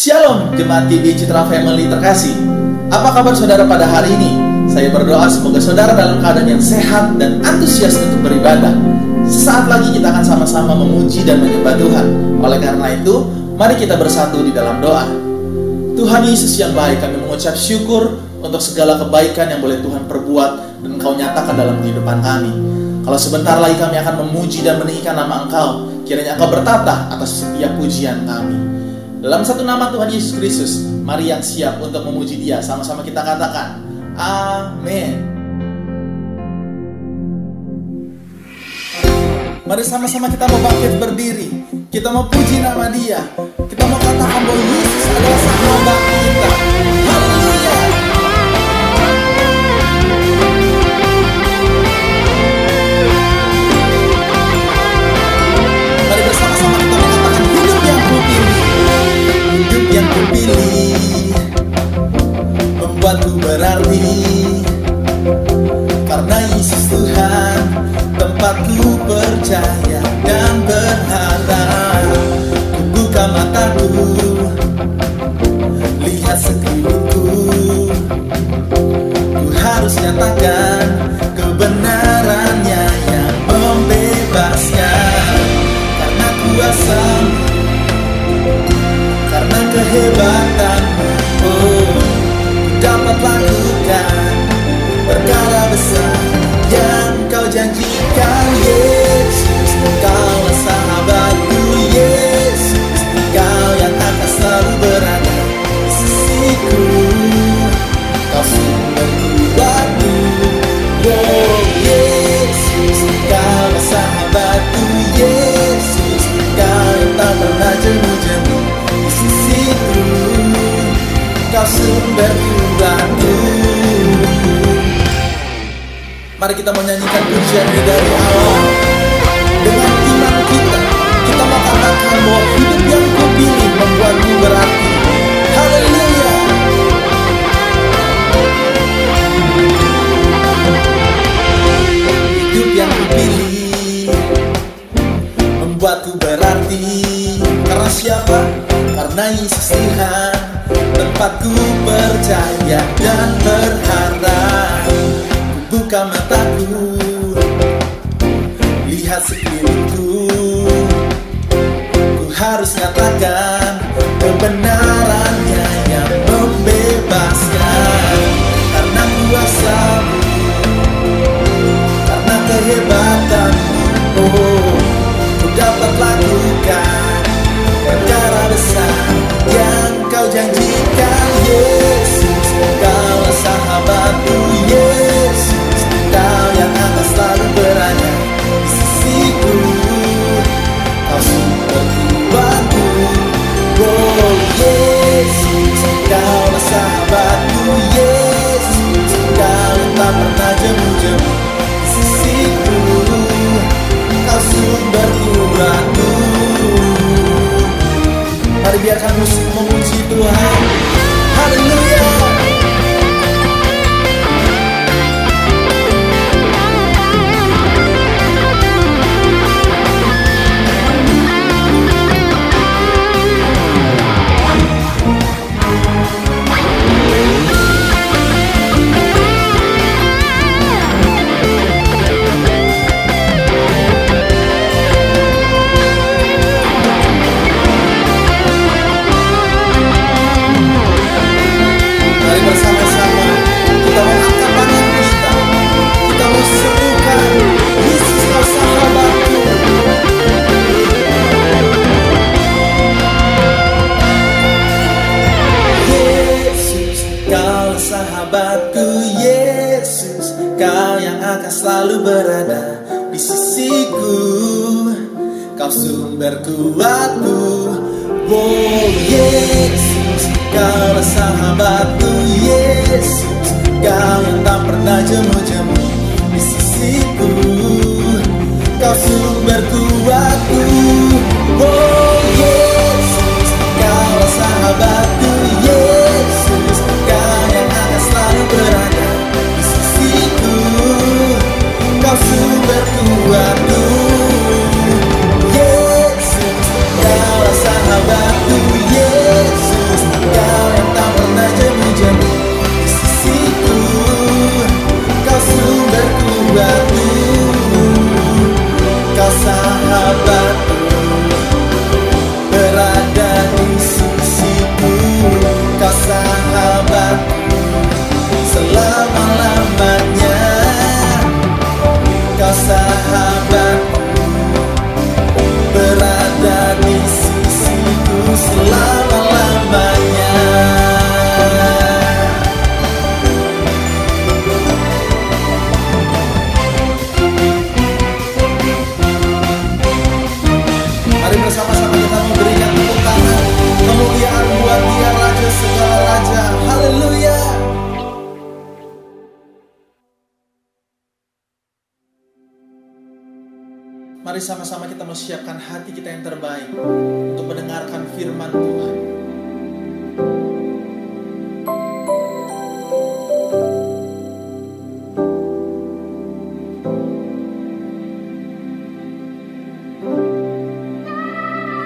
Shalom Jemaat GBI Citra Family terkasih. Apa kabar saudara pada hari ini? Saya berdoa semoga saudara dalam keadaan yang sehat dan antusias untuk beribadah. Sesaat lagi kita akan sama-sama memuji dan menyembah Tuhan. Oleh karena itu, mari kita bersatu di dalam doa. Tuhan Yesus yang baik, kami mengucap syukur untuk segala kebaikan yang boleh Tuhan perbuat dan Engkau nyatakan dalam kehidupan kami. Kalau sebentar lagi kami akan memuji dan meninggikan nama Engkau, kiranya Engkau bertata atas setiap pujian kami. Dalam satu nama Tuhan Yesus Kristus, mari yang siap untuk memuji Dia, sama-sama kita katakan, Amin. Mari sama-sama kita mau bangkit berdiri. Kita mau puji nama Dia. Kita mau katakan bahwa Yesus adalah sahabat kita. Haleluya. Mari bersama-sama kita mengatakan hidup yang kupilih. Hidup yang kupilih membuatku berarti, karena Yesus Tuhan tempatku percaya dan berharap. Ku buka mataku, lihat sekelilingku. Ku harus nyatakan kebenarannya yang membebaskan. Karena kuasa-Mu, karena kehebatanmu, oh, dapat lakukan perkara besar yang Kau janjikan. Yesus, Kaulah sahabatku. Yesus, Kau yang akan selalu berada di sisiku. Kau sumber kuatku. Oh Yesus, Kaulah sahabatku. Yesus, Kau yang tak pernah jemu-jemu di sisiku. Kau sumber kuatku. Mari kita menyanyikan pujian ini dari awal. Dengan iman kita, kita mau katakan bahwa hidup yang kupilih membuatku berarti. Haleluya. Hidup yang kupilih membuatku berarti. Karena siapa? Karena Yesus Tuhan tempatku percaya dan berharap. Buka mataku, lihat sekelilingku. Ku harus nyatakan kebenarannya yang membebaskan. Karena kuasa-Mu, karena kehebatanmu, oh, ku dapat lakukan perkara besar yang Kau janjikan. Yesus, Kaulah sahabatku. Yesus, Kau yang akan selalu berada di sisiku. Kau sumber kuatku. Oh Yesus, Kaulah sahabatku. selalu berada di sisiku. Kau sumber kuatku, oh Yesus, Kaulah sahabatku, Yesus, Kau yang tak pernah jemu-jemu di sisiku. Kau sumber kuatku, oh Yesus, Kaulah sahabatku, Yesus, Kau yang akan selalu berada di sisiku. Kau sumber kuatku, Yesus, Kaulah sahabatku, Yesus, Kau yang tak pernah jemu-jemu di sisiku. Kau sumber kuatku, Kau sahabatku, berada di sisiku. Kau sahabatku selama-lamanya. Kau sahabatku, berada di sisiku selama-lamanya. Mari bersama-sama kita memberikan tepuk tangan kemuliaan buat Dia, Raja segala raja. Haleluya. Mari sama-sama kita mempersiapkan hati kita yang terbaik untuk mendengarkan firman Tuhan.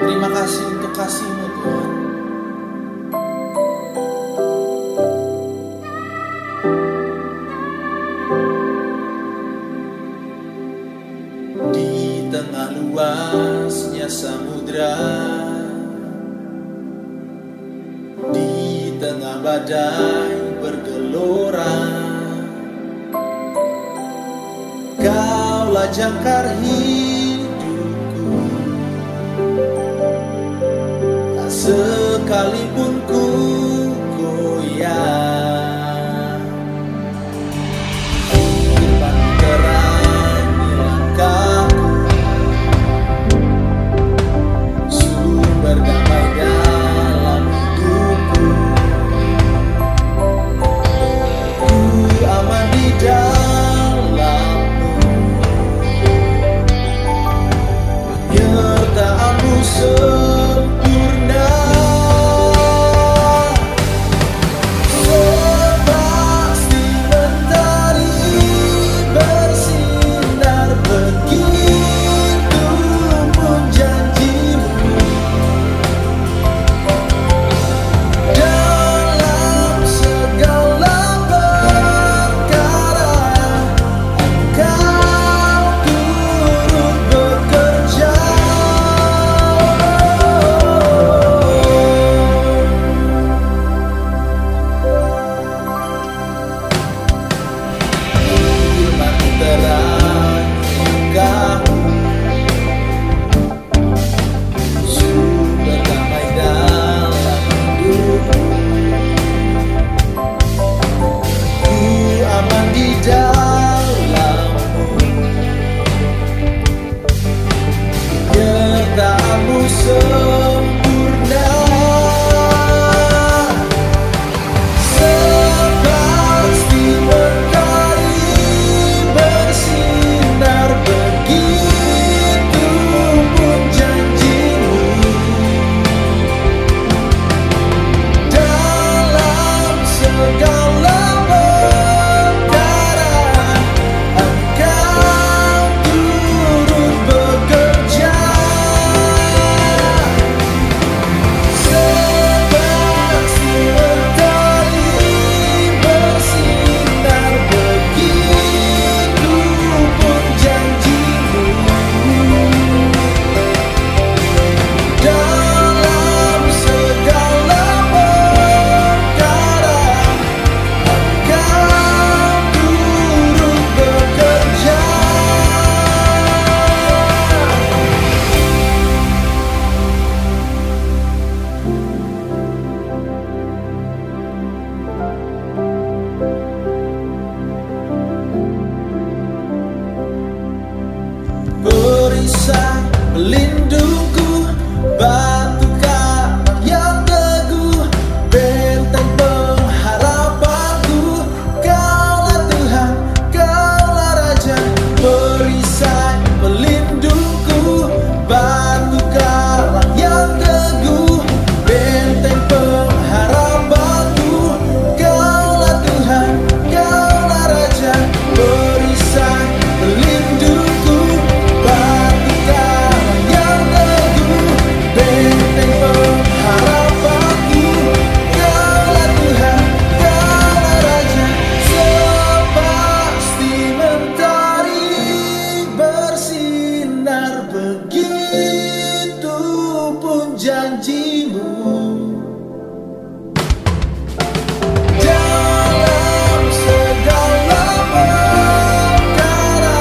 Terima kasih untuk kasih-Mu Tuhan. Di tengah luasnya samudra, di tengah badai bergelora, Kaulah jangkar hidupku. Tak sekalipun ku goyah, firman terangi langkahku, sumber damai dalam hidupku. Ku aman di dalam-Mu, perisai pelindungku, batu karang yang teguh, benteng pengharapanku. Kaulah Tuhan, Kaulah Raja, perisai pelindungku, batu karang yang teguh, benteng pengharapanku. Kaulah Tuhan, Kaulah Raja, perisai pelindungku, batu karang yang teguh, benteng pengharapanku. Kaulah Tuhan, Kaulah Raja, sepasti mentari bersinar, begitu pun janjimu. Dalam segala perkara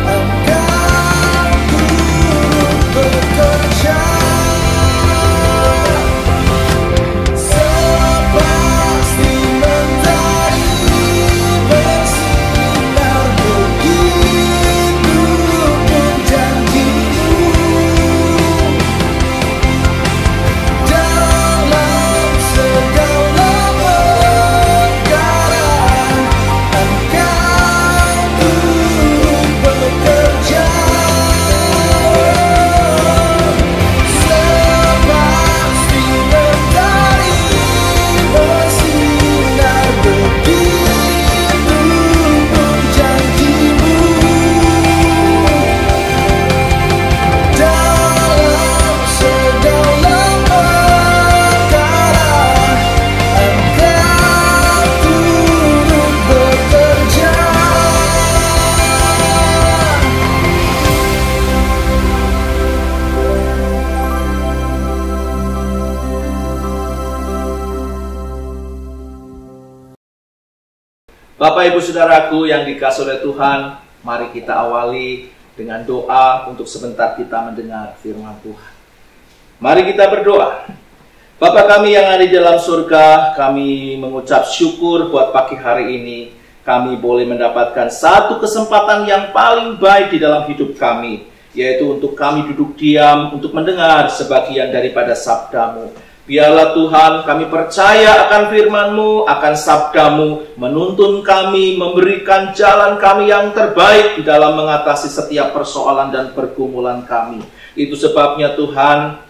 Engkau turut bekerja, sepasti mentari bersinar, begitu pun janjimu. Dalam segala perkara Engkau turut bekerja, sepasti mentari bersinar, begitu pun janjimu. Dalam segala perkara Engkau turut bekerja. Bapak Ibu Saudaraku yang dikasihi oleh Tuhan, mari kita awali dengan doa untuk sebentar kita mendengar firman Tuhan. Mari kita berdoa. Bapa kami yang ada di dalam surga, kami mengucap syukur buat pagi hari ini. Kami boleh mendapatkan satu kesempatan yang paling baik di dalam hidup kami, yaitu untuk kami duduk diam untuk mendengar sebagian daripada sabda-Mu. Biarlah Tuhan, kami percaya akan firman-Mu, akan sabda-Mu, menuntun kami, memberikan jalan kami yang terbaik di dalam mengatasi setiap persoalan dan pergumulan kami. Itu sebabnya Tuhan,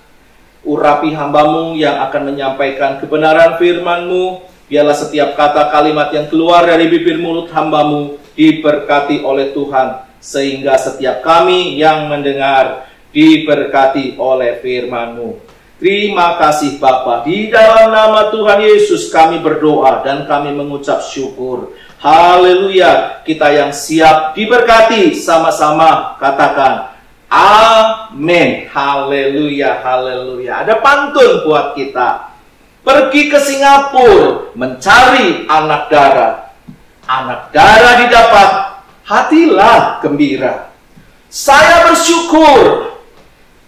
urapi hamba-Mu yang akan menyampaikan kebenaran firman-Mu. Biarlah setiap kata kalimat yang keluar dari bibir mulut hamba-Mu diberkati oleh Tuhan, sehingga setiap kami yang mendengar diberkati oleh firman-Mu. Terima kasih Bapa. Di dalam nama Tuhan Yesus kami berdoa dan kami mengucap syukur. Haleluya. Kita yang siap diberkati sama-sama katakan amin. Haleluya, haleluya. Ada pantun buat kita. Pergi ke Singapura mencari anak darah. Anak darah didapat, hatilah gembira. Saya bersyukur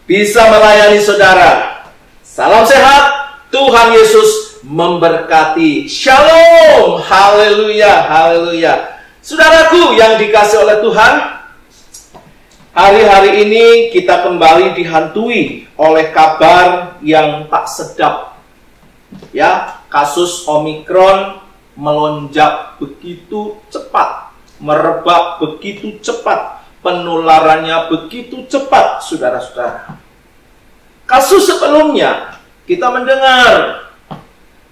bisa melayani saudara. Salam sehat, Tuhan Yesus memberkati. Shalom, haleluya, haleluya. Saudaraku yang dikasihi oleh Tuhan, hari-hari ini kita kembali dihantui oleh kabar yang tak sedap. Ya, kasus Omikron melonjak begitu cepat, merebak begitu cepat, penularannya begitu cepat, saudara-saudara. Kasus sebelumnya kita mendengar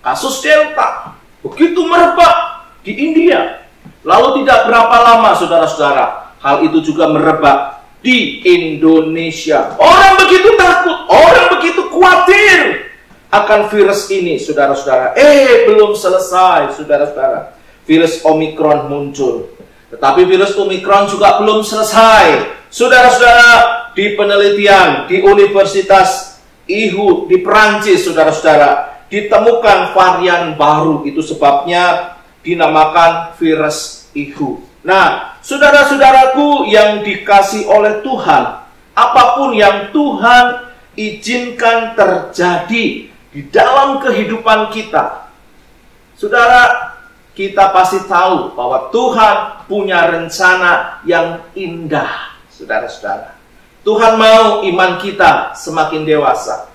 kasus Delta begitu merebak di India. Lalu tidak berapa lama saudara-saudara, hal itu juga merebak di Indonesia. Orang begitu takut, orang begitu khawatir akan virus ini, saudara-saudara. Belum selesai, saudara-saudara. Virus Omikron muncul. Tetapi virus Omikron juga belum selesai. Saudara-saudara, di penelitian di Universitas IHU di Perancis, saudara-saudara, ditemukan varian baru. Itu sebabnya dinamakan virus IHU. Nah, saudara-saudaraku yang dikasih oleh Tuhan, apapun yang Tuhan izinkan terjadi di dalam kehidupan kita, saudara, kita pasti tahu bahwa Tuhan punya rencana yang indah, saudara-saudara. Tuhan mau iman kita semakin dewasa.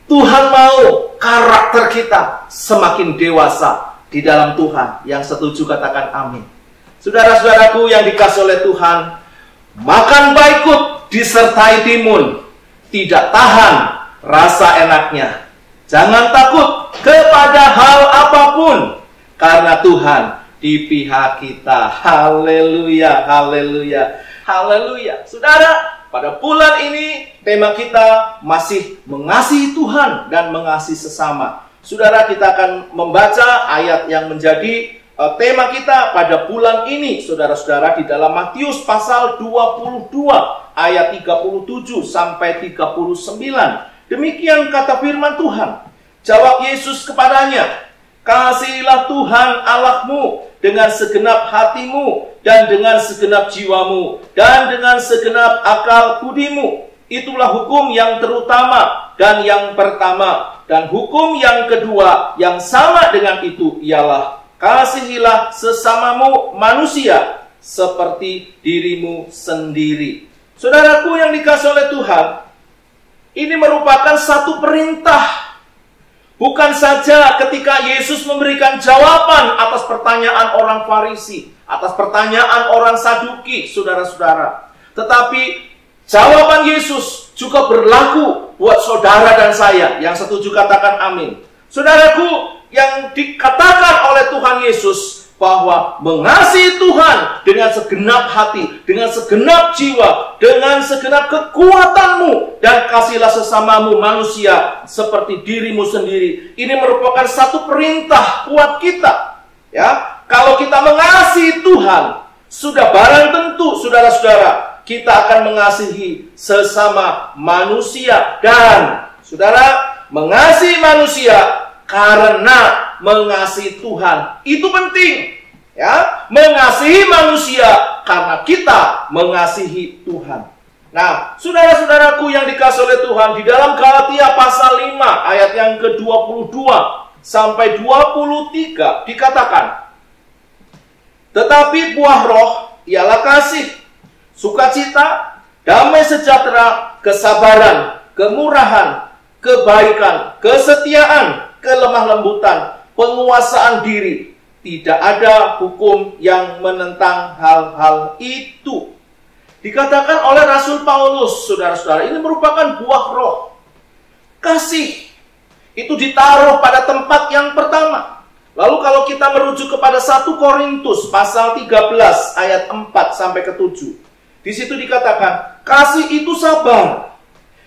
Tuhan mau karakter kita semakin dewasa di dalam Tuhan. Yang setuju katakan amin. Saudara-saudaraku yang dikasihi oleh Tuhan, makan baikut disertai timun, tidak tahan rasa enaknya. Jangan takut kepada hal apapun, karena Tuhan di pihak kita. Haleluya, haleluya, haleluya. Saudara, pada bulan ini tema kita masih mengasihi Tuhan dan mengasihi sesama. Saudara, kita akan membaca ayat yang menjadi tema kita pada bulan ini, saudara-saudara, di dalam Matius pasal 22 ayat 37 sampai 39. Demikian kata firman Tuhan. Jawab Yesus kepadanya, "Kasihilah Tuhan Allahmu dengan segenap hatimu dan dengan segenap jiwamu dan dengan segenap akal budimu. Itulah hukum yang terutama dan yang pertama. Dan hukum yang kedua yang sama dengan itu ialah kasihilah sesamamu manusia seperti dirimu sendiri." Saudaraku yang dikasihi oleh Tuhan, ini merupakan satu perintah. Bukan saja ketika Yesus memberikan jawaban atas pertanyaan orang Farisi, atas pertanyaan orang Saduki, saudara-saudara. Tetapi jawaban Yesus juga berlaku buat saudara dan saya. Yang setuju katakan amin. Saudaraku, yang dikatakan oleh Tuhan Yesus bahwa mengasihi Tuhan dengan segenap hati, dengan segenap jiwa, dengan segenap kekuatanmu, dan kasihilah sesamamu manusia seperti dirimu sendiri. Ini merupakan satu perintah buat kita. Ya, kalau kita mengasihi Tuhan, sudah barang tentu, saudara-saudara, kita akan mengasihi sesama manusia. Dan saudara, mengasihi manusia karena mengasihi Tuhan. Itu penting. Ya, mengasihi manusia karena kita mengasihi Tuhan. Nah, saudara-saudaraku yang dikasihi oleh Tuhan, di dalam Galatia pasal 5 ayat yang ke-22 sampai 23 dikatakan, "Tetapi buah roh ialah kasih, sukacita, damai sejahtera, kesabaran, kemurahan, kebaikan, kesetiaan, kelemah lembutan, penguasaan diri. Tidak ada hukum yang menentang hal-hal itu." Dikatakan oleh Rasul Paulus, saudara-saudara, ini merupakan buah roh. Kasih itu ditaruh pada tempat yang pertama. Lalu kalau kita merujuk kepada 1 Korintus pasal 13 ayat 4 sampai ke 7. Di situ dikatakan, kasih itu sabar.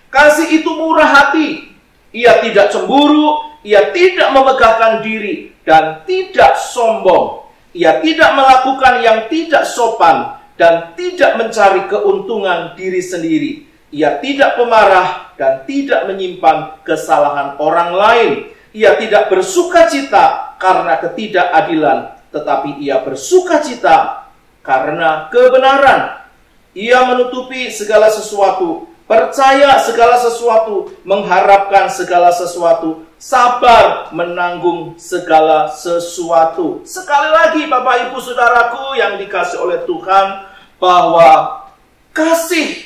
Kasih itu murah hati. Ia tidak cemburu, ia tidak memegahkan diri, dan tidak sombong. Ia tidak melakukan yang tidak sopan, dan tidak mencari keuntungan diri sendiri. Ia tidak pemarah, dan tidak menyimpan kesalahan orang lain. Ia tidak bersukacita karena ketidakadilan, tetapi ia bersukacita karena kebenaran. Ia menutupi segala sesuatu, percaya segala sesuatu, mengharapkan segala sesuatu, sabar menanggung segala sesuatu. Sekali lagi Bapak Ibu Saudaraku yang dikasihi oleh Tuhan, bahwa kasih,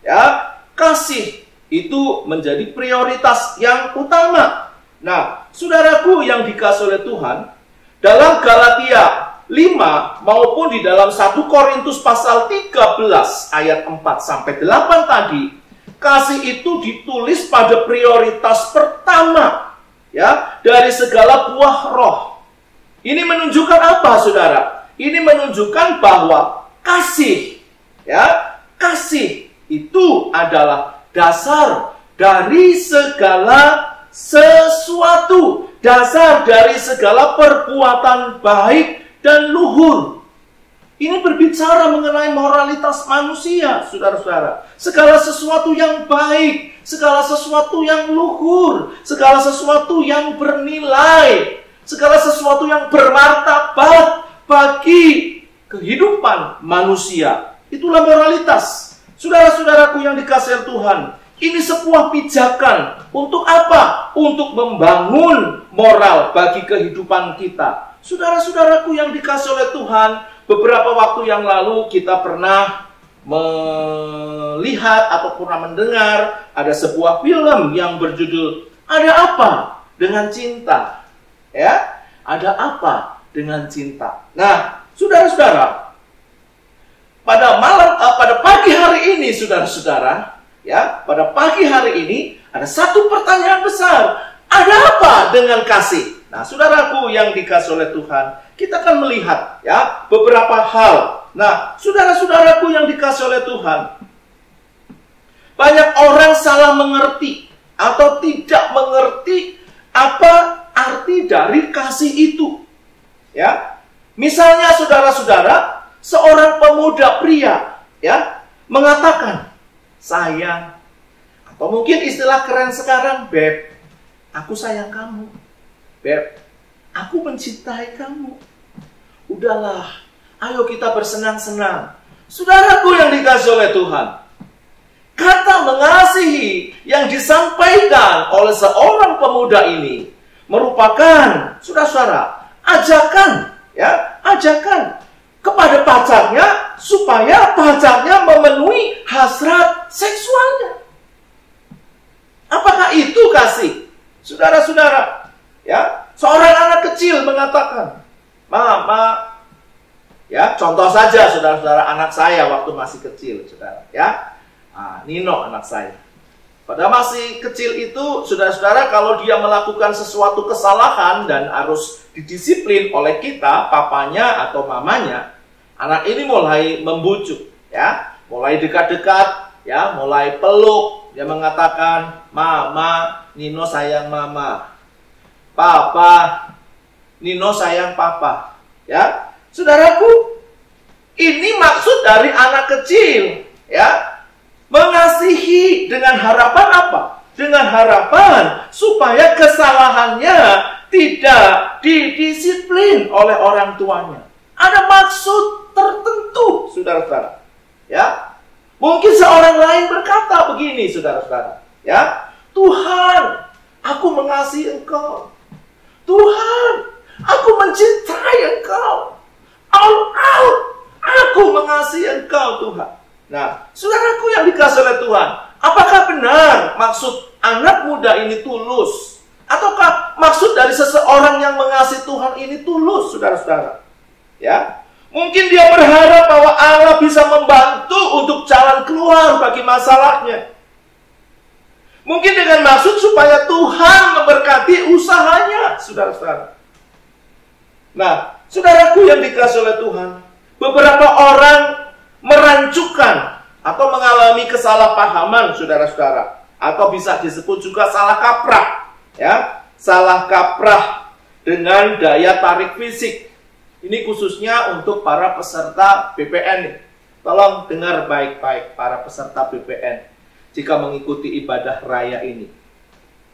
ya, kasih itu menjadi prioritas yang utama. Nah, saudaraku yang dikasihi oleh Tuhan, dalam Galatia 5 maupun di dalam 1 Korintus pasal 13 ayat 4 sampai 8 tadi, kasih itu ditulis pada prioritas pertama, ya, dari segala buah roh. Ini menunjukkan apa, saudara? Ini menunjukkan bahwa kasih, ya, kasih itu adalah dasar dari segala sesuatu, dasar dari segala perbuatan baik dan luhur. Ini berbicara mengenai moralitas manusia, saudara-saudara. Segala sesuatu yang baik, segala sesuatu yang luhur, segala sesuatu yang bernilai, segala sesuatu yang bermartabat bagi kehidupan manusia. Itulah moralitas. Saudara-saudaraku yang dikasihi Tuhan, ini sebuah pijakan. Untuk apa? Untuk membangun moral bagi kehidupan kita. Saudara-saudaraku yang dikasihi oleh Tuhan, beberapa waktu yang lalu kita pernah melihat atau pernah mendengar ada sebuah film yang berjudul Ada Apa Dengan Cinta? Ya, ada apa dengan cinta? Nah, saudara-saudara, pada pagi hari ini, saudara-saudara, ya, pada pagi hari ini ada satu pertanyaan besar. Ada apa dengan kasih? Nah, saudaraku yang dikasihi oleh Tuhan, kita akan melihat ya beberapa hal. Nah, saudara-saudaraku yang dikasihi oleh Tuhan, banyak orang salah mengerti atau tidak mengerti apa arti dari kasih itu. Ya. Misalnya saudara-saudara, seorang pemuda pria ya mengatakan, "Sayang," atau mungkin istilah keren sekarang, "Beb, aku sayang kamu. Beb, aku mencintai kamu. Udahlah, ayo kita bersenang-senang." Saudaraku yang dikasihi oleh Tuhan, kata mengasihi yang disampaikan oleh seorang pemuda ini merupakan, saudara-saudara, ajakan kepada pacarnya supaya pacarnya memenuhi hasrat seksualnya. Apakah itu kasih? Saudara-saudara, ya, seorang anak kecil mengatakan, "Mama," ya, contoh saja saudara-saudara, anak saya waktu masih kecil, saudara, ya, Nino anak saya. Pada masih kecil itu, saudara-saudara, kalau dia melakukan sesuatu kesalahan dan harus didisiplin oleh kita, papanya atau mamanya, anak ini mulai membujuk, ya, mulai dekat-dekat, ya, mulai peluk. Dia mengatakan, "Mama, Nino sayang mama. Papa, Nino sayang papa." Ya, saudaraku, ini maksud dari anak kecil, ya, mengasihi dengan harapan apa? Dengan harapan supaya kesalahannya tidak didisiplin oleh orang tuanya. Ada maksud tertentu, saudara-saudara. Ya, mungkin seorang lain berkata begini, saudara-saudara. Ya, "Tuhan, aku mengasihi Engkau. Tuhan, aku mencintai Engkau. All out, aku mengasihi Engkau, Tuhan." Nah, saudaraku yang dikasihi oleh Tuhan, apakah benar maksud anak muda ini tulus? Ataukah maksud dari seseorang yang mengasihi Tuhan ini tulus, saudara-saudara? Ya, mungkin dia berharap bahwa Allah bisa membantu untuk jalan keluar bagi masalahnya. Mungkin dengan maksud supaya Tuhan memberkati usahanya, saudara-saudara. Nah, saudaraku yang dikasihi oleh Tuhan, beberapa orang merancukan atau mengalami kesalahpahaman, saudara-saudara, atau bisa disebut juga salah kaprah, ya, salah kaprah dengan daya tarik fisik. Ini khususnya untuk para peserta BPN. Tolong dengar baik-baik para peserta BPN jika mengikuti ibadah raya ini.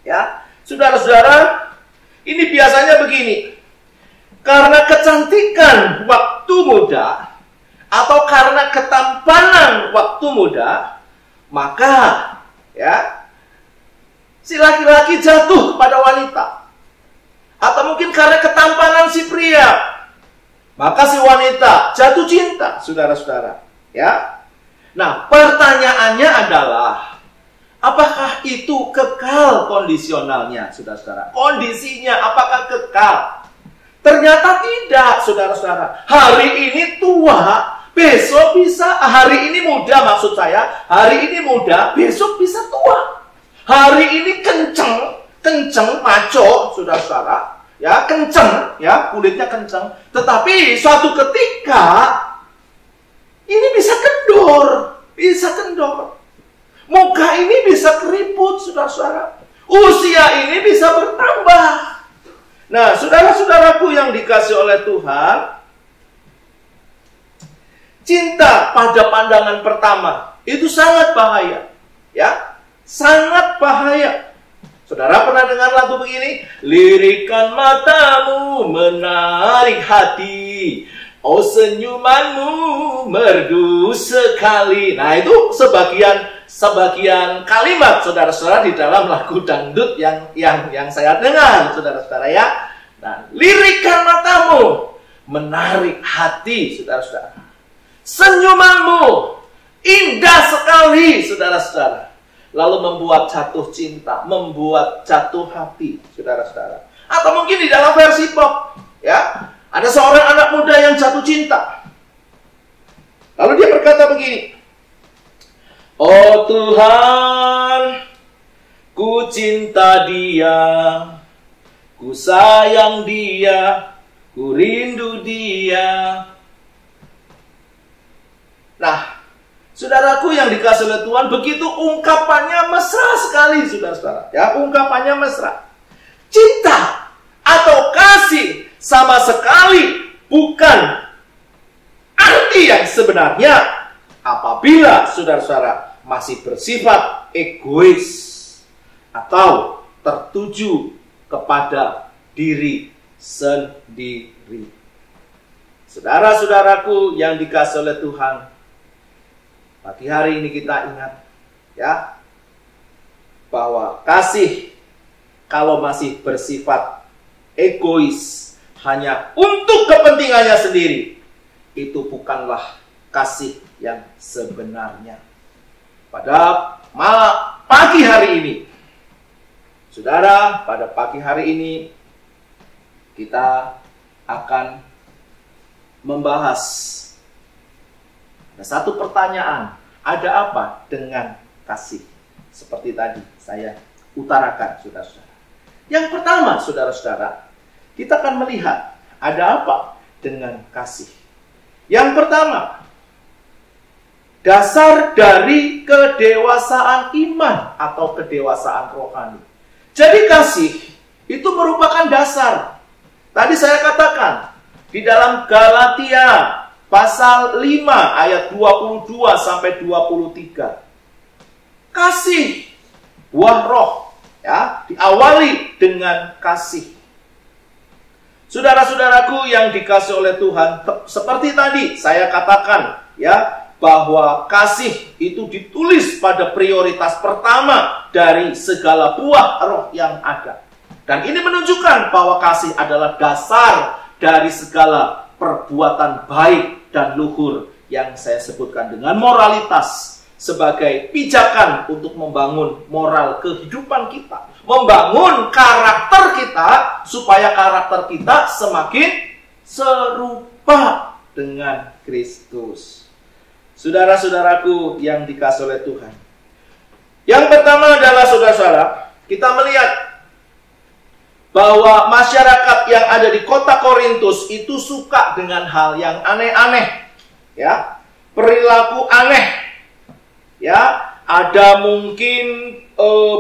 Ya, saudara-saudara, ini biasanya begini. Karena kecantikan waktu muda atau karena ketampanan waktu muda, maka ya si laki-laki jatuh pada wanita. Atau mungkin karena ketampanan si pria, maka si wanita jatuh cinta, saudara-saudara. Ya. Nah, pertanyaannya adalah, apakah itu kekal kondisionalnya, saudara-saudara? Kondisinya apakah kekal? Ternyata tidak, saudara-saudara. Hari ini tua, besok bisa, hari ini muda maksud saya, hari ini muda, besok bisa tua. Hari ini kenceng, maco, saudara-saudara, ya, kenceng, ya, kulitnya kenceng. Tetapi suatu ketika, ini bisa kendor. Muka ini bisa keriput, saudara-saudara. Usia ini bisa bertambah. Nah, saudara-saudaraku yang dikasihi oleh Tuhan, cinta pada pandangan pertama itu sangat bahaya, ya, sangat bahaya. Saudara pernah dengar lagu begini? "Lirikan matamu menarik hati, oh senyumanmu merdu sekali." Nah, itu sebagian kalimat, saudara-saudara, di dalam lagu dangdut yang saya dengar, saudara-saudara, ya. Nah, lirikan matamu menarik hati, saudara-saudara. Senyumanmu sekali, saudara-saudara. Lalu membuat jatuh cinta, membuat jatuh hati, saudara-saudara. Atau mungkin di dalam versi pop, ya, ada seorang anak muda yang jatuh cinta. Lalu dia berkata begini, "Oh Tuhan, ku cinta dia, ku sayang dia, ku rindu dia." Nah, saudaraku yang dikasih oleh Tuhan, begitu ungkapannya mesra sekali, saudara-saudara. Ya, ungkapannya mesra. Cinta atau kasih sama sekali bukan arti yang sebenarnya apabila saudara-saudara masih bersifat egois atau tertuju kepada diri sendiri. Saudara-saudaraku yang dikasih oleh Tuhan, pagi hari ini kita ingat, ya, bahwa kasih kalau masih bersifat egois hanya untuk kepentingannya sendiri, itu bukanlah kasih yang sebenarnya. Pada pagi hari ini, saudara, pada pagi hari ini kita akan membahas ada satu pertanyaan, ada apa dengan kasih? Seperti tadi saya utarakan, saudara-saudara. Yang pertama, saudara-saudara, kita akan melihat ada apa dengan kasih. Yang pertama, dasar dari kedewasaan iman atau kedewasaan rohani. Jadi kasih itu merupakan dasar. Tadi saya katakan di dalam Galatia pasal 5 ayat 22 sampai 23. Kasih, buah roh, ya, diawali dengan kasih. Saudara-saudaraku yang dikasih oleh Tuhan, seperti tadi saya katakan, ya, bahwa kasih itu ditulis pada prioritas pertama dari segala buah roh yang ada. Dan ini menunjukkan bahwa kasih adalah dasar dari segala perbuatan baik dan luhur yang saya sebutkan dengan moralitas sebagai pijakan untuk membangun moral kehidupan kita, membangun karakter kita supaya karakter kita semakin serupa dengan Kristus. Saudara-saudaraku yang dikasih oleh Tuhan, yang pertama adalah saudara-saudara, kita melihat bahwa masyarakat yang ada di kota Korintus itu suka dengan hal yang aneh-aneh, ya, perilaku aneh, ya, ada mungkin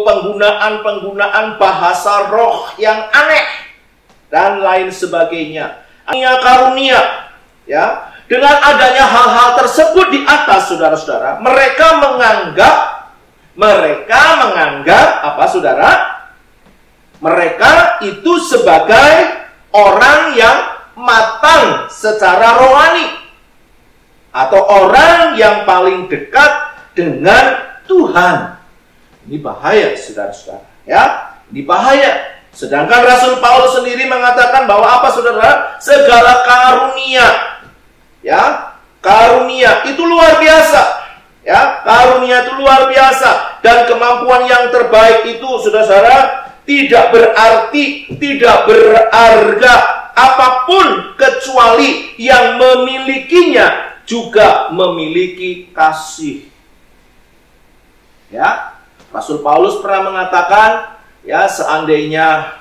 penggunaan bahasa roh yang aneh dan lain sebagainya. Karunia, ya, dengan adanya hal-hal tersebut di atas, saudara-saudara, mereka menganggap apa, saudara? Mereka itu sebagai orang yang matang secara rohani atau orang yang paling dekat dengan Tuhan. Ini bahaya, saudara-saudara, ya. Ini bahaya. Sedangkan Rasul Paulus sendiri mengatakan bahwa apa, saudara? Segala karunia, ya, karunia itu luar biasa, ya, karunia itu luar biasa, dan kemampuan yang terbaik itu, saudara-saudara, tidak berarti, tidak berharga apapun kecuali yang memilikinya juga memiliki kasih. Ya, Rasul Paulus pernah mengatakan, ya, seandainya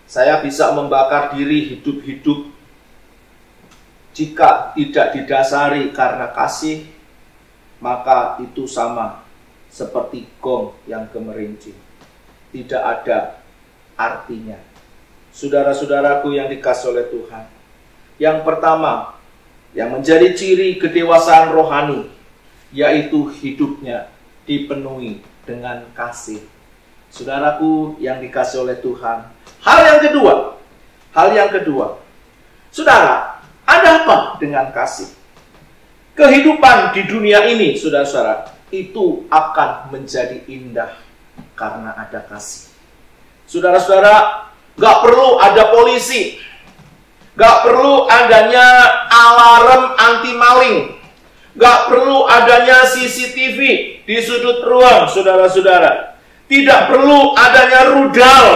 saya bisa membakar diri hidup-hidup jika tidak didasari karena kasih, maka itu sama seperti gong yang gemerincing, tidak ada artinya. Saudara-saudaraku yang dikasih oleh Tuhan, yang pertama yang menjadi ciri kedewasaan rohani, yaitu hidupnya dipenuhi dengan kasih. Saudaraku yang dikasih oleh Tuhan, hal yang kedua, saudara, ada apa dengan kasih? Kehidupan di dunia ini, saudara-saudara, itu akan menjadi indah karena ada kasih. Saudara-saudara, gak perlu ada polisi, gak perlu adanya alarm anti maling, Nggak perlu adanya CCTV di sudut ruang, saudara-saudara. Tidak perlu adanya rudal,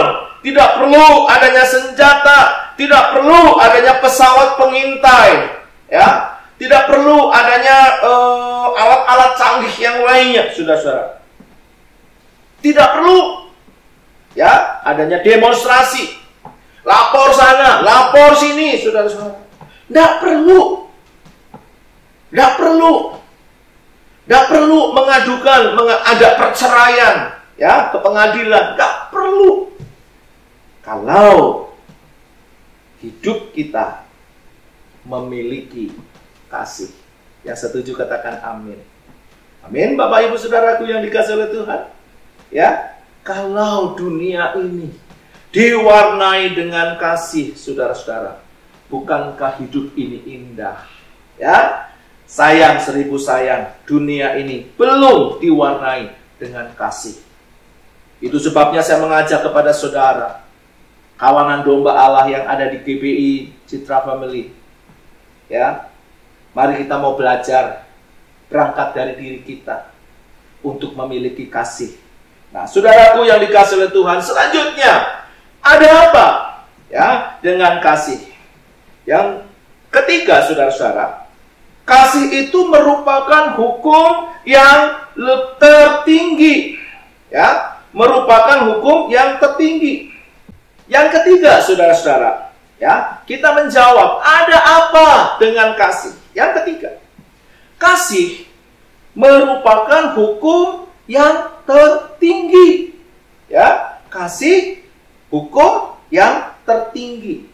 tidak perlu adanya senjata, tidak perlu adanya pesawat pengintai, ya. Tidak perlu adanya alat-alat canggih yang lainnya, saudara-saudara. Tidak perlu, ya, adanya demonstrasi, lapor sana, lapor sini, saudara-saudara. Tidak perlu. Tidak perlu. Tidak perlu mengadukan, ada perceraian, ya, ke pengadilan. Tidak perlu. Kalau hidup kita memiliki kasih. Yang setuju katakan amin. Amin, Bapak Ibu Saudaraku yang dikasihi oleh Tuhan. Ya, kalau dunia ini diwarnai dengan kasih, saudara-saudara, bukankah hidup ini indah? Ya, sayang 1000 sayang, dunia ini belum diwarnai dengan kasih. Itu sebabnya saya mengajak kepada saudara, kawanan domba Allah yang ada di GBI Citra Family, ya, mari kita mau belajar, berangkat dari diri kita untuk memiliki kasih. Nah, saudaraku yang dikasihi oleh Tuhan, selanjutnya ada apa? Ya, dengan kasih. Yang ketiga, saudara-saudara, kasih itu merupakan hukum yang tertinggi, ya, merupakan hukum yang tertinggi. Yang ketiga, saudara-saudara, ya, kita menjawab, ada apa dengan kasih? Yang ketiga, kasih merupakan hukum yang tertinggi, ya, kasih hukum yang tertinggi.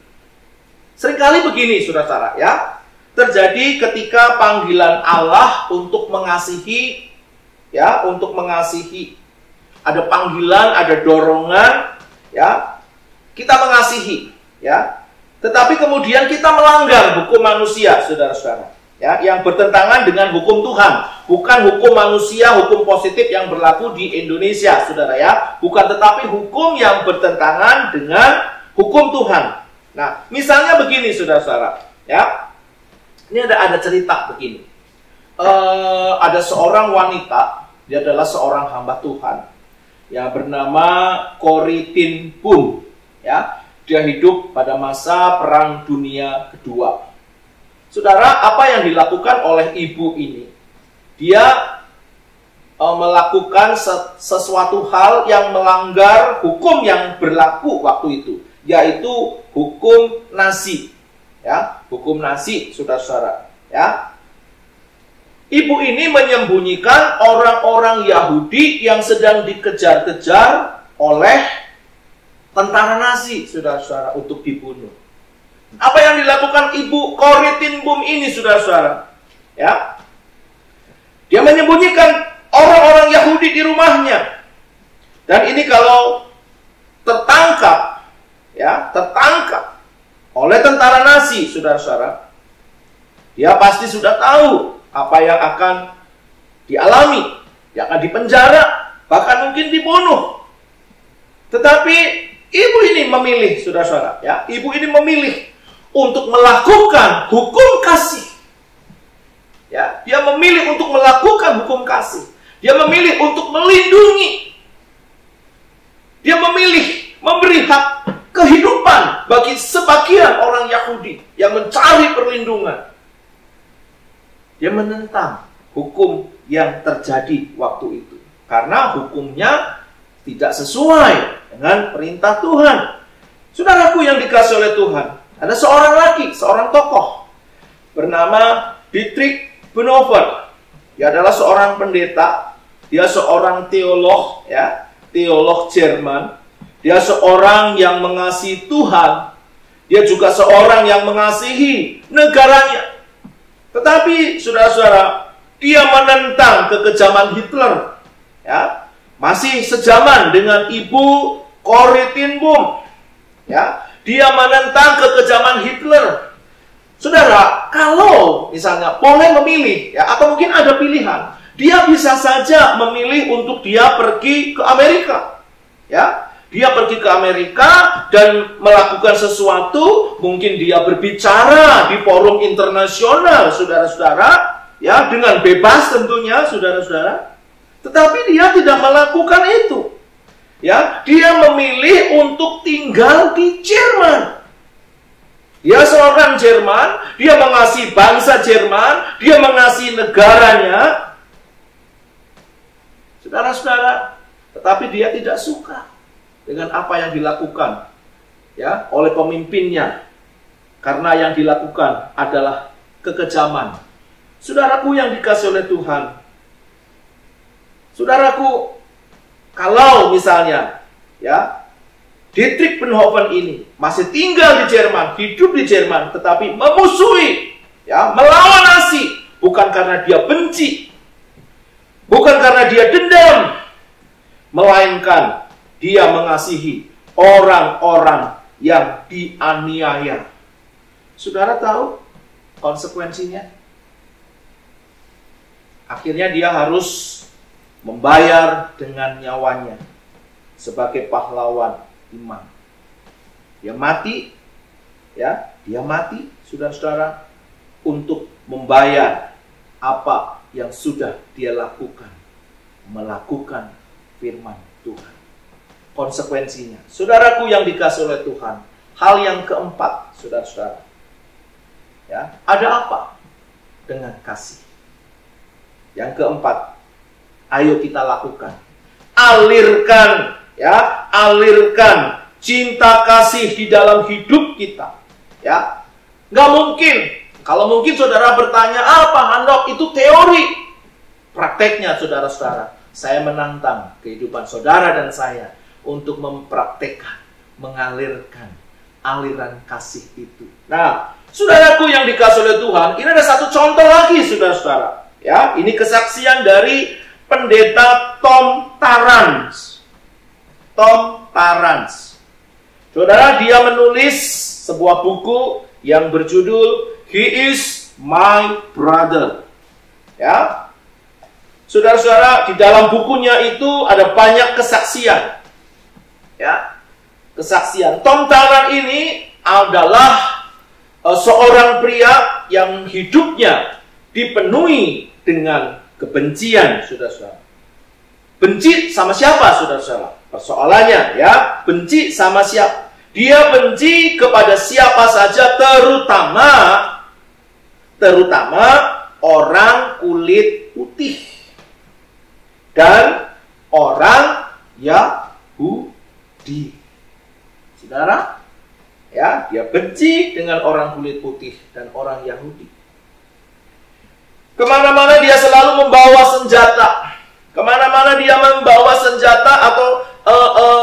Seringkali begini, saudara-saudara, ya, terjadi ketika panggilan Allah untuk mengasihi, ya, untuk mengasihi. Ada panggilan, ada dorongan, ya, kita mengasihi, ya. Tetapi kemudian kita melanggar hukum manusia, saudara-saudara, ya, yang bertentangan dengan hukum Tuhan. Bukan hukum manusia, hukum positif yang berlaku di Indonesia, saudara, ya. Bukan, tetapi hukum yang bertentangan dengan hukum Tuhan. Nah, misalnya begini, saudara-saudara, ya. Ini ada cerita begini. Ada seorang wanita, dia adalah seorang hamba Tuhan, yang bernama Corrie ten Boom, ya. Dia hidup pada masa Perang Dunia Kedua. Saudara, apa yang dilakukan oleh ibu ini? Dia melakukan sesuatu hal yang melanggar hukum yang berlaku waktu itu, yaitu hukum Nazi, ya, hukum Nazi, saudara-saudara, ya. Ibu ini menyembunyikan orang-orang Yahudi yang sedang dikejar-kejar oleh tentara Nazi, saudara-saudara, untuk dibunuh. Apa yang dilakukan ibu Corrie ten Boom ini, saudara-saudara? Ya, dia menyembunyikan orang-orang Yahudi di rumahnya. Dan ini kalau tertangkap, ya, tertangkap oleh tentara Nazi, saudara-saudara, dia pasti sudah tahu apa yang akan dialami. Dia akan dipenjara, bahkan mungkin dibunuh. Tetapi ibu ini memilih, saudara-saudara, ya, ibu ini memilih untuk melakukan hukum kasih. Ya, dia memilih untuk melakukan hukum kasih. Dia memilih untuk melindungi. Dia memilih memberi hak kehidupan bagi sebagian orang Yahudi yang mencari perlindungan. Dia menentang hukum yang terjadi waktu itu, karena hukumnya tidak sesuai dengan perintah Tuhan. Saudaraku yang dikasihi oleh Tuhan, ada seorang lagi, seorang tokoh bernama Dietrich Bonhoeffer. Dia adalah seorang pendeta, dia seorang teolog, ya, teolog Jerman. Dia seorang yang mengasihi Tuhan. Dia juga seorang yang mengasihi negaranya. Tetapi, saudara-saudara, dia menentang kekejaman Hitler, ya. Masih sejaman dengan ibu Corrie ten Boom, ya. Dia menentang kekejaman Hitler. Saudara, kalau misalnya boleh memilih, ya, atau mungkin ada pilihan, dia bisa saja memilih untuk dia pergi ke Amerika, ya. Dia pergi ke Amerika dan melakukan sesuatu, mungkin dia berbicara di forum internasional, saudara-saudara, ya, dengan bebas tentunya, saudara-saudara. Tetapi dia tidak melakukan itu. Ya, dia memilih untuk tinggal di Jerman. Dia seorang Jerman, dia mengasihi bangsa Jerman, dia mengasihi negaranya. Saudara-saudara, tetapi dia tidak suka dengan apa yang dilakukan, ya, oleh pemimpinnya. Karena yang dilakukan adalah kekejaman. Saudaraku yang dikasihi oleh Tuhan, saudaraku, kalau misalnya, ya, Dietrich Bonhoeffer ini masih tinggal di Jerman, hidup di Jerman, tetapi memusuhi, ya, melawan Nazi, bukan karena dia benci, bukan karena dia dendam, melainkan dia mengasihi orang-orang yang dianiaya. Saudara tahu konsekuensinya? Akhirnya dia harus membayar dengan nyawanya sebagai pahlawan iman. Dia mati, ya, dia mati, saudara-saudara, untuk membayar apa yang sudah dia lakukan, melakukan firman Tuhan. Konsekuensinya, saudaraku yang dikasihi oleh Tuhan, hal yang keempat, saudara-saudara, ya, ada apa dengan kasih? Yang keempat, ayo kita lakukan. Alirkan, ya, alirkan cinta kasih di dalam hidup kita. Ya, nggak mungkin. Kalau mungkin saudara bertanya, Pak Handok, itu teori. Prakteknya, saudara-saudara, saya menantang kehidupan saudara dan saya untuk mempraktekkan, mengalirkan aliran kasih itu. Nah, saudaraku yang dikasihi oleh Tuhan, ini ada satu contoh lagi, saudara-saudara. Ya, ini kesaksian dari Pendeta Tom Tarrants. Tom Tarrants. Saudara, dia menulis sebuah buku yang berjudul He is My Brother. Ya. Saudara-saudara, di dalam bukunya itu ada banyak kesaksian. Ya. Kesaksian. Tom Tarrants ini adalah seorang pria yang hidupnya dipenuhi dengan kebencian, saudara-saudara. Benci sama siapa, saudara-saudara? Persoalannya, ya, benci sama siapa? Dia benci kepada siapa saja, terutama orang kulit putih dan orang Yahudi. Saudara, ya, dia benci dengan orang kulit putih dan orang Yahudi. Kemana-mana dia selalu membawa senjata. Kemana-mana dia membawa senjata atau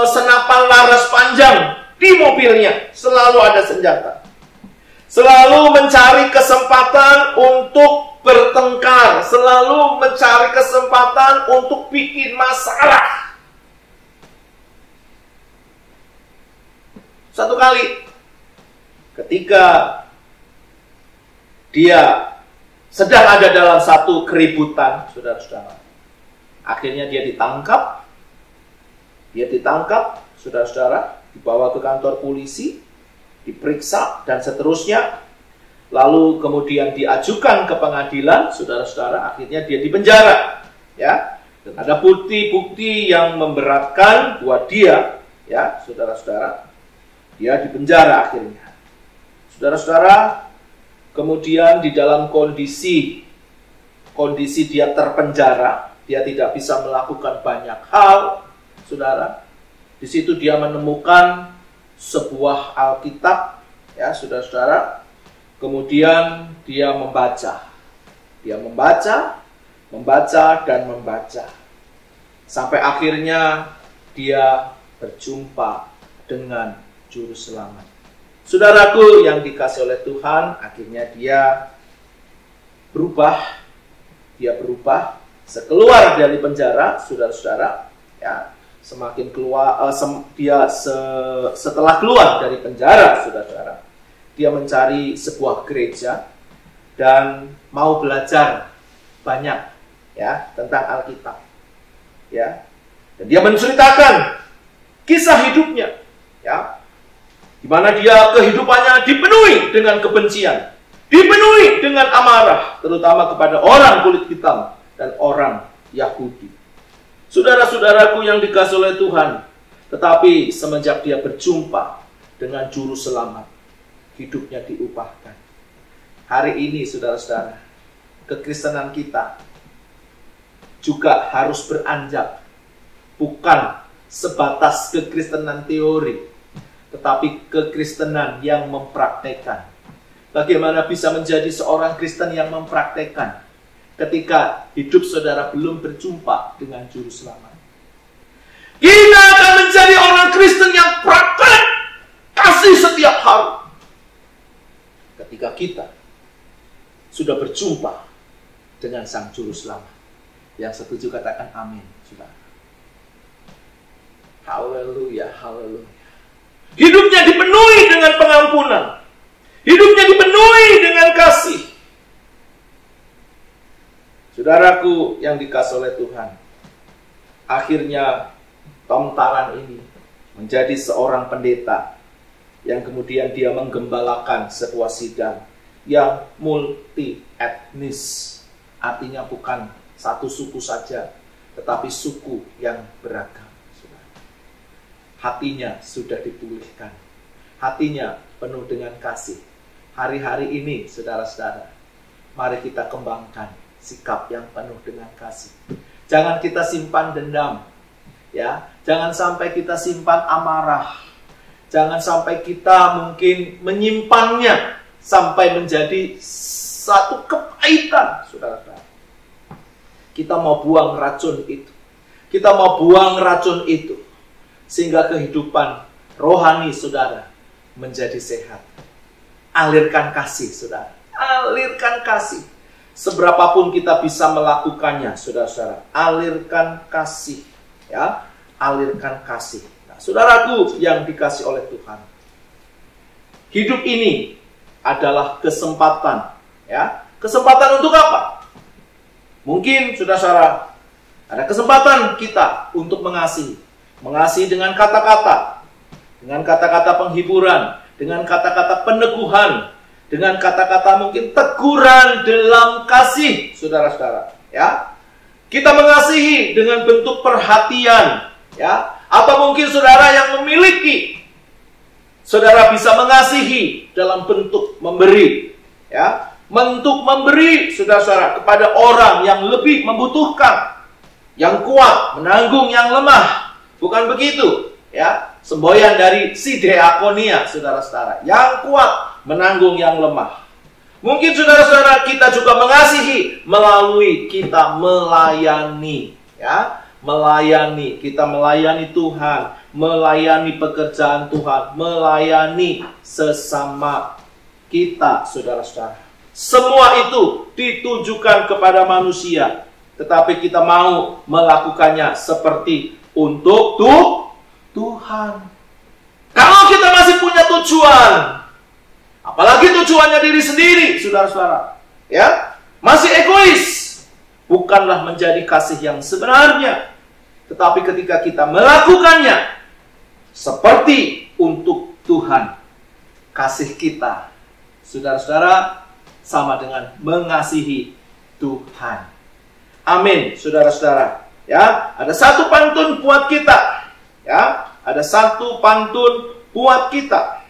senapan laras panjang di mobilnya. Selalu ada senjata. Selalu mencari kesempatan untuk bertengkar. Selalu mencari kesempatan untuk bikin masalah. Satu kali, ketika dia sedang ada dalam satu keributan, saudara-saudara, akhirnya dia ditangkap, saudara-saudara, dibawa ke kantor polisi, diperiksa, dan seterusnya. Lalu kemudian diajukan ke pengadilan, saudara-saudara, akhirnya dia dipenjara. Ya, dan ada bukti-bukti yang memberatkan buat dia, ya, saudara-saudara, dia dipenjara akhirnya. Saudara-saudara, kemudian di dalam kondisi dia terpenjara, dia tidak bisa melakukan banyak hal, saudara. Di situ dia menemukan sebuah Alkitab, ya, saudara-saudara. Kemudian dia membaca, dan membaca, sampai akhirnya dia berjumpa dengan Juru Selamat. Saudaraku yang dikasihi oleh Tuhan, akhirnya dia berubah. Sekeluar dari penjara, saudara-saudara, ya, semakin keluar, setelah keluar dari penjara, saudara-saudara, dia mencari sebuah gereja dan mau belajar banyak, ya, tentang Alkitab, ya, dan dia menceritakan kisah hidupnya, ya, di mana dia kehidupannya dipenuhi dengan kebencian. dipenuhi dengan amarah, terutama kepada orang kulit hitam dan orang Yahudi. Saudara-saudaraku yang dikasihi oleh Tuhan, tetapi semenjak dia berjumpa dengan juru selamat, hidupnya diubahkan. Hari ini saudara-saudara, kekristenan kita juga harus beranjak, bukan sebatas kekristenan teori, tetapi kekristenan yang mempraktekkan. Bagaimana bisa menjadi seorang Kristen yang mempraktekkan ketika hidup saudara belum berjumpa dengan juru selamat? Kita akan menjadi orang Kristen yang praktek kasih setiap hari ketika kita sudah berjumpa dengan sang juru selamat. Yang setuju katakan amin, saudara. Haleluya, haleluya. Hidupnya dipenuhi dengan pengampunan. Hidupnya dipenuhi dengan kasih. Saudaraku yang dikasihi oleh Tuhan, akhirnya Tom Taran ini menjadi seorang pendeta yang kemudian dia menggembalakan sebuah sidang yang multi etnis. Artinya bukan satu suku saja, tetapi suku yang beragam. Hatinya sudah dipulihkan. Hatinya penuh dengan kasih. Hari-hari ini, saudara-saudara, mari kita kembangkan sikap yang penuh dengan kasih. Jangan kita simpan dendam, ya. Jangan sampai kita simpan amarah. Jangan sampai kita mungkin menyimpannya sampai menjadi satu kepahitan, saudara-saudara. Kita mau buang racun itu. Kita mau buang racun itu. Sehingga kehidupan rohani saudara menjadi sehat. Alirkan kasih, saudara. Alirkan kasih. Seberapapun kita bisa melakukannya, saudara-saudara. Alirkan kasih. Ya, alirkan kasih. Nah, saudaraku yang dikasih oleh Tuhan, hidup ini adalah kesempatan. Ya, kesempatan untuk apa? Mungkin, saudara-saudara, ada kesempatan kita untuk mengasihi. Mengasihi dengan kata-kata. Dengan kata-kata penghiburan. Dengan kata-kata peneguhan. Dengan kata-kata mungkin teguran dalam kasih, saudara-saudara. Ya, kita mengasihi dengan bentuk perhatian. Ya, atau mungkin saudara yang memiliki, saudara bisa mengasihi dalam bentuk memberi. Ya, bentuk memberi, saudara-saudara, kepada orang yang lebih membutuhkan, yang kuat menanggung yang lemah. Bukan begitu, ya? Semboyan dari si diakonia, saudara-saudara, yang kuat menanggung yang lemah. Mungkin saudara-saudara kita juga mengasihi melalui kita melayani, ya, melayani, kita melayani Tuhan, melayani pekerjaan Tuhan, melayani sesama kita, saudara-saudara. Semua itu ditujukan kepada manusia, tetapi kita mau melakukannya seperti untuk Tuhan. Kalau kita masih punya tujuan, apalagi tujuannya diri sendiri, saudara-saudara, ya, masih egois, bukanlah menjadi kasih yang sebenarnya. Tetapi ketika kita melakukannya seperti untuk Tuhan, kasih kita, saudara-saudara, sama dengan mengasihi Tuhan. Amin, saudara-saudara. Ya, ada satu pantun buat kita. Ya, ada satu pantun buat kita.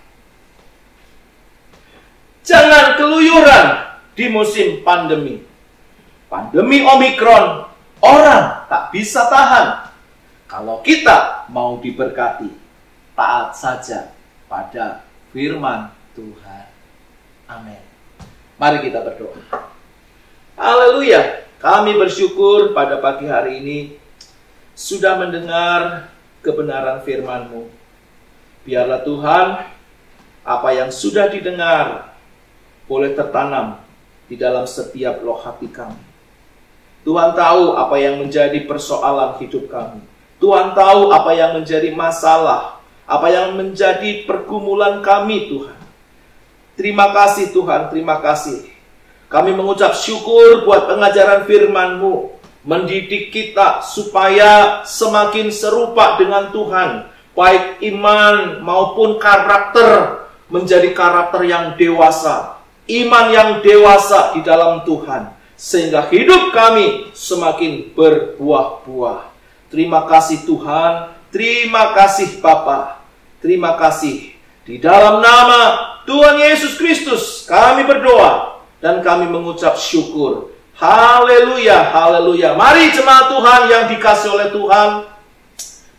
Jangan keluyuran di musim pandemi. Pandemi Omikron, orang tak bisa tahan. Kalau kita mau diberkati, taat saja pada firman Tuhan. Amin. Mari kita berdoa. Haleluya. Kami bersyukur pada pagi hari ini sudah mendengar kebenaran firman-Mu. Biarlah Tuhan, apa yang sudah didengar boleh tertanam di dalam setiap loh hati kami. Tuhan tahu apa yang menjadi persoalan hidup kami. Tuhan tahu apa yang menjadi masalah, apa yang menjadi pergumulan kami, Tuhan. Terima kasih Tuhan, terima kasih. Kami mengucap syukur buat pengajaran firman-Mu, mendidik kita supaya semakin serupa dengan Tuhan, baik iman maupun karakter menjadi karakter yang dewasa. iman yang dewasa di dalam Tuhan, sehingga hidup kami semakin berbuah-buah. Terima kasih Tuhan, terima kasih Bapa, terima kasih. Di dalam nama Tuhan Yesus Kristus kami berdoa dan kami mengucap syukur. Haleluya, haleluya. Mari jemaat Tuhan yang dikasihi oleh Tuhan,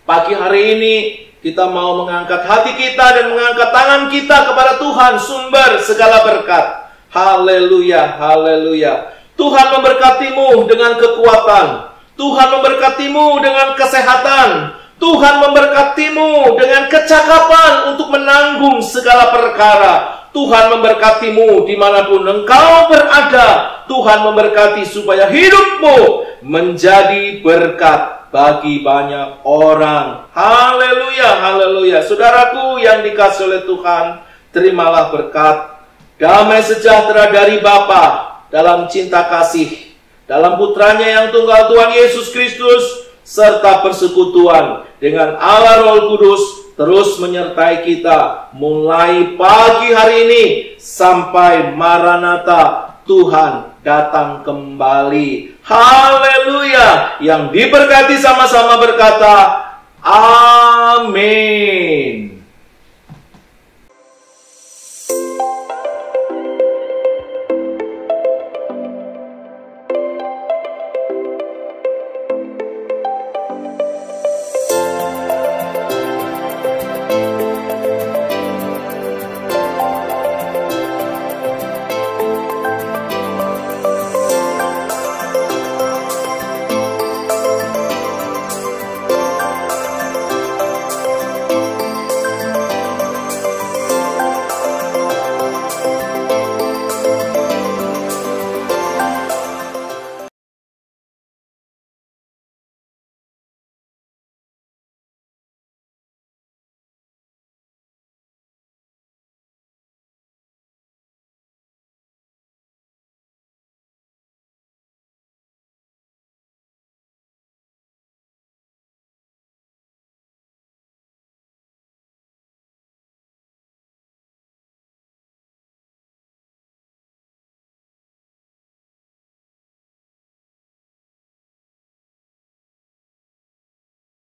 pagi hari ini kita mau mengangkat hati kita dan mengangkat tangan kita kepada Tuhan, sumber segala berkat. Haleluya, haleluya. Tuhan memberkatimu dengan kekuatan, Tuhan memberkatimu dengan kesehatan, Tuhan memberkatimu dengan kecakapan untuk menanggung segala perkara. Tuhan memberkatimu dimanapun engkau berada. Tuhan memberkati supaya hidupmu menjadi berkat bagi banyak orang. Haleluya, haleluya. Saudaraku yang dikasihi oleh Tuhan, terimalah berkat damai sejahtera dari Bapa dalam cinta kasih, dalam putranya yang tunggal Tuhan Yesus Kristus, serta persekutuan dengan Allah Roh Kudus terus menyertai kita mulai pagi hari ini sampai Maranatha, Tuhan datang kembali. Haleluya. Yang diberkati sama-sama berkata, amin.